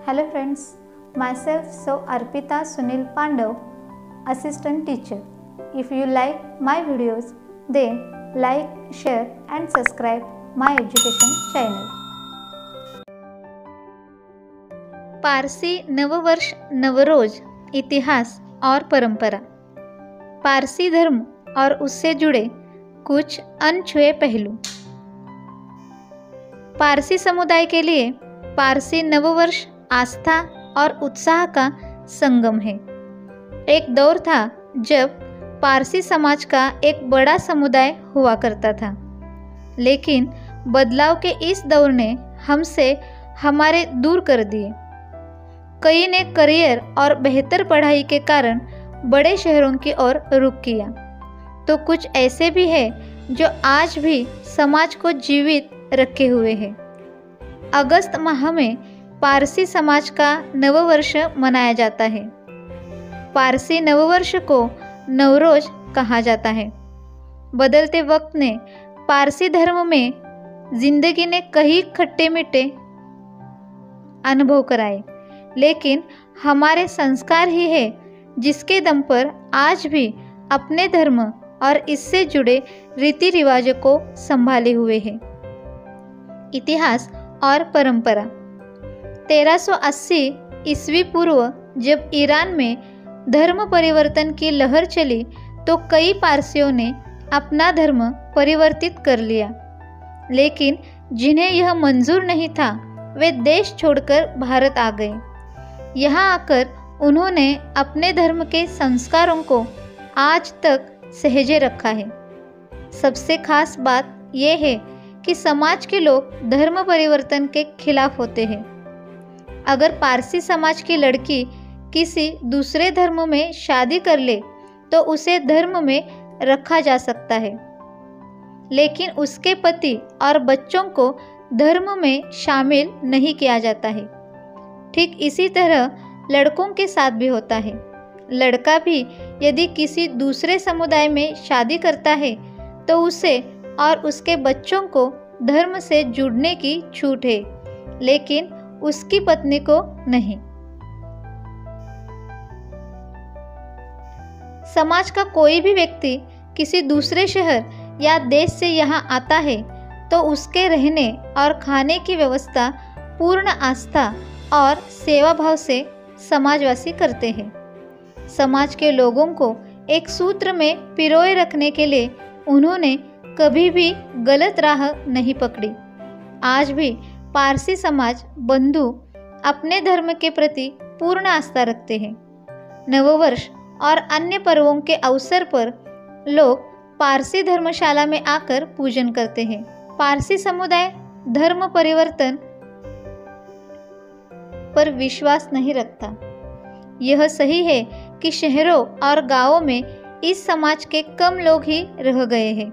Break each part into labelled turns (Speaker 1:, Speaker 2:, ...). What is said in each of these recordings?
Speaker 1: Hello friends, myself so Arpita Sunil Pandav, assistant teacher. If you like my videos, then like, share and subscribe my education channel. Parsi नववर्ष नवरोज, इतिहास और परंपरा। पारसी धर्म और उससे जुड़े कुछ अनछुए पहलू। पारसी समुदाय के लिए पारसी नववर्ष आस्था और उत्साह का संगम है। एक दौर था जब पारसी समाज का एक बड़ा समुदाय हुआ करता था, लेकिन बदलाव के इस दौर ने हमसे हमारे दूर कर दिए। कई ने करियर और बेहतर पढ़ाई के कारण बड़े शहरों की ओर रुख किया, तो कुछ ऐसे भी हैं जो आज भी समाज को जीवित रखे हुए हैं। अगस्त माह में पारसी समाज का नववर्ष मनाया जाता है। पारसी नववर्ष को नवरोज कहा जाता है। बदलते वक्त ने पारसी धर्म में जिंदगी ने कई खट्टे मीठे अनुभव कराए, लेकिन हमारे संस्कार ही है जिसके दम पर आज भी अपने धर्म और इससे जुड़े रीति रिवाजों को संभाले हुए हैं। इतिहास और परंपरा। 1380 ईस्वी पूर्व जब ईरान में धर्म परिवर्तन की लहर चली, तो कई पारसियों ने अपना धर्म परिवर्तित कर लिया, लेकिन जिन्हें यह मंजूर नहीं था वे देश छोड़कर भारत आ गए। यहाँ आकर उन्होंने अपने धर्म के संस्कारों को आज तक सहेजे रखा है। सबसे खास बात यह है कि समाज के लोग धर्म परिवर्तन के खिलाफ होते हैं। अगर पारसी समाज की लड़की किसी दूसरे धर्म में शादी कर ले तो उसे धर्म में रखा जा सकता है, लेकिन उसके पति और बच्चों को धर्म में शामिल नहीं किया जाता है। ठीक इसी तरह लड़कों के साथ भी होता है। लड़का भी यदि किसी दूसरे समुदाय में शादी करता है तो उसे और उसके बच्चों को धर्म से जुड़ने की छूट है, लेकिन उसकी पत्नी को नहीं। समाज का कोई भी व्यक्ति किसी दूसरे शहर या देश से यहाँ आता है तो उसके रहने और खाने की व्यवस्था पूर्ण आस्था और सेवा भाव से समाजवासी करते हैं। समाज के लोगों को एक सूत्र में पिरोए रखने के लिए उन्होंने कभी भी गलत राह नहीं पकड़ी। आज भी पारसी समाज बंधु अपने धर्म के प्रति पूर्ण आस्था रखते हैं। नववर्ष और अन्य पर्वों के अवसर पर लोग पारसी धर्मशाला में आकर पूजन करते हैं। पारसी समुदाय धर्म परिवर्तन पर विश्वास नहीं रखता। यह सही है कि शहरों और गांवों में इस समाज के कम लोग ही रह गए हैं।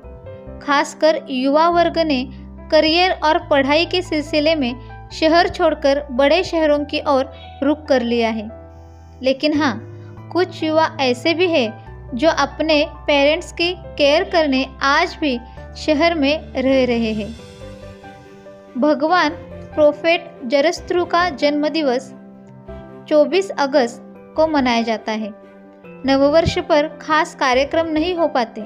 Speaker 1: खासकर युवा वर्ग ने करियर और पढ़ाई के सिलसिले में शहर छोड़कर बड़े शहरों की ओर रुख कर लिया है। लेकिन हाँ, कुछ युवा ऐसे भी हैं जो अपने पेरेंट्स की केयर करने आज भी शहर में रह रहे हैं। भगवान प्रोफेट जरस्त्रु का जन्मदिवस 24 अगस्त को मनाया जाता है। नववर्ष पर खास कार्यक्रम नहीं हो पाते,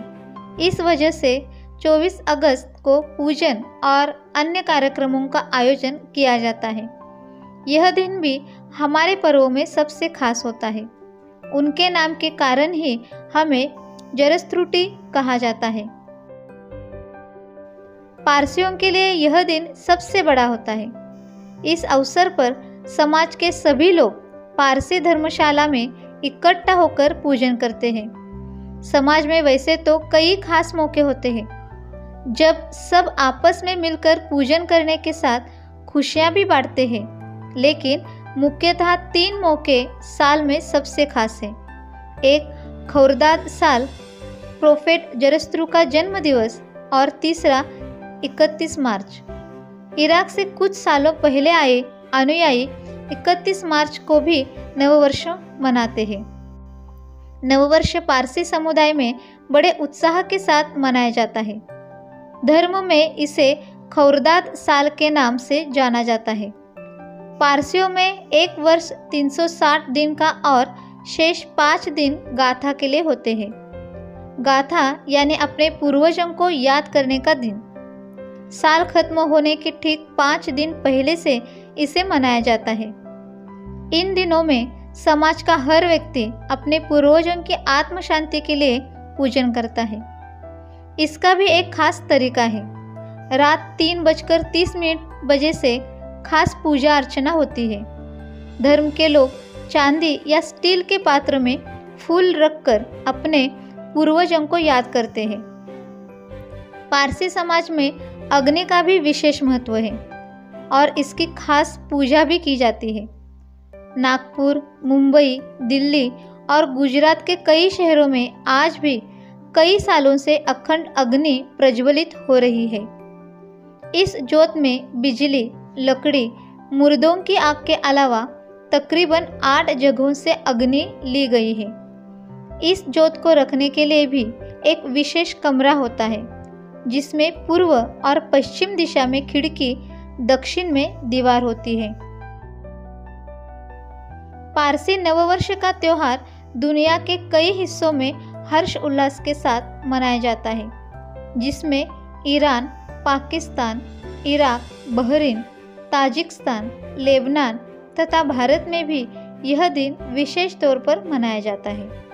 Speaker 1: इस वजह से 24 अगस्त को पूजन और अन्य कार्यक्रमों का आयोजन किया जाता है। यह दिन भी हमारे पर्वों में सबसे खास होता है। उनके नाम के कारण ही हमें जरस्त्रुटी कहा जाता है। पारसियों के लिए यह दिन सबसे बड़ा होता है। इस अवसर पर समाज के सभी लोग पारसी धर्मशाला में इकट्ठा होकर पूजन करते हैं। समाज में वैसे तो कई खास मौके होते हैं जब सब आपस में मिलकर पूजन करने के साथ खुशियां भी बांटते हैं, लेकिन मुख्यतः 3 मौके साल में सबसे खास हैं। एक खौरदाद साल, प्रोफेट जरस्त्रु का जन्म दिवस, और तीसरा 31 मार्च। इराक से कुछ सालों पहले आए अनुयायी 31 मार्च को भी नववर्ष मनाते हैं। नववर्ष पारसी समुदाय में बड़े उत्साह के साथ मनाया जाता है। धर्म में इसे खौरदाद साल के नाम से जाना जाता है। पारसियों में एक वर्ष 360 दिन का और शेष 5 दिन गाथा के लिए होते हैं। गाथा यानी अपने पूर्वजों को याद करने का दिन। साल खत्म होने के ठीक 5 दिन पहले से इसे मनाया जाता है। इन दिनों में समाज का हर व्यक्ति अपने पूर्वजों की आत्म शांति के लिए पूजन करता है। इसका भी एक खास तरीका है। रात 3:30 बजे से खास पूजा अर्चना होती है। धर्म के लोग चांदी या स्टील के पात्र में फूल रखकर अपने पूर्वजों को याद करते हैं। पारसी समाज में अग्नि का भी विशेष महत्व है और इसकी खास पूजा भी की जाती है। नागपुर, मुंबई, दिल्ली और गुजरात के कई शहरों में आज भी कई सालों से अखंड अग्नि प्रज्वलित हो रही है। इस जोत में बिजली, लकड़ी, मुर्दों की आग के अलावा तकरीबन 8 जगहों से अग्नि ली गई है। इस जोत को रखने के लिए भी एक विशेष कमरा होता है, जिसमें पूर्व और पश्चिम दिशा में खिड़की, दक्षिण में दीवार होती है। पारसी नववर्ष का त्योहार दुनिया के कई हिस्सों में हर्ष उल्लास के साथ मनाया जाता है, जिसमें Iran, Pakistan, Iraq, Bahrain, Tajikistan, Lebanon तथा भारत में भी यह दिन विशेष तौर पर मनाया जाता है।